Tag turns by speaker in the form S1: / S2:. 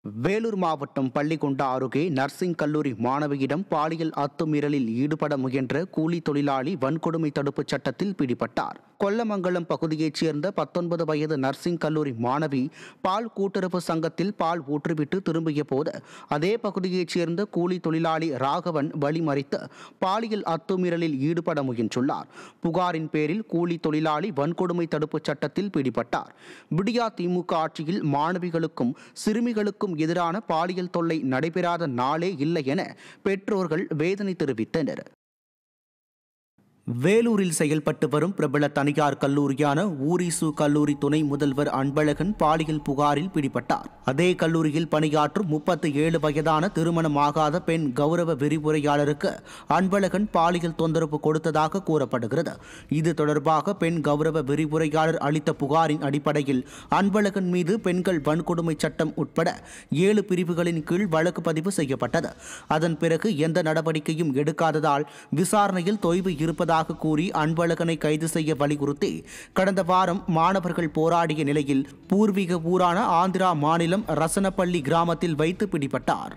S1: வேலூர் மாவட்டம் பள்ளிகொண்டா அருகே நர்சிங் கல்லூரி மாணவியிடம் பாலியல் அத்துமீறலில் ஈடுபட முயன்ற கூலி தொழிலாளி வன்கொடுமை தடுப்புச் சட்டத்தில் பிடிபட்டார். கொல்லமங்கலம் பகுதியைச் சேர்ந்த 19 வயது நர்சிங் கல்லூரி மாணவி பால் கூட்டுறவு சங்கத்தில் பால் ஊற்றிவிட்டு திரும்பிய போது அதே பகுதியைச் சேர்ந்த கூலி தொழிலாளி ராகவன் வழிமறித்து பாலியல் அத்துமீறலில் ஈடுபட முயன்றுள்ளார். புகாரின் பேரில் கூலி தொழிலாளி வன்கொடுமை தடுப்புச் சட்டத்தில் பிடிபட்டார். விடியா திமுக ஆட்சியில் மாணவிகளுக்கும் சிறுமிகளுக்கும் எதிரான பாலியல் தொல்லை நடைபெறாத நாளே இல்லை என பெற்றோர்கள் வேதனை தெரிவித்தனர். வேலூரில் செயல்பட்டு வரும் பிரபல தனியார் கல்லூரியான ஊரிசு கல்லூரி துணை முதல்வர் அன்பழகன் பாலியல் புகாரில் பிடிபட்டார். அதே கல்லூரியில் பணியாற்றும் 37 வயதான திருமணமாகாத பெண் கௌரவ விரிவுரையாளருக்கு அன்பழகன் பாலியல் தொந்தரவு கொடுத்ததாக கூறப்படுகிறது. இது தொடர்பாக பெண் கௌரவ விரிவுரையாளர் அளித்த புகாரின் அடிப்படையில் அன்பழகன் மீது பெண்கள் வன்கொடுமை சட்டம் உட்பட 7 பிரிவுகளின் கீழ் வழக்கு பதிவு செய்யப்பட்டது. அதன் பிறகு எந்த நடவடிக்கையும் எடுக்காததால் விசாரணையில் தொய்வு இருப்பதாக கூறி அன்பழகனை கைது செய்ய வலியுறுத்தி கடந்த வாரம் மாணவர்கள் போராடிய நிலையில் பூர்வீக ஊரான ஆந்திரா மாநிலம் ரசனப்பள்ளி கிராமத்தில் வைத்து பிடிபட்டார்.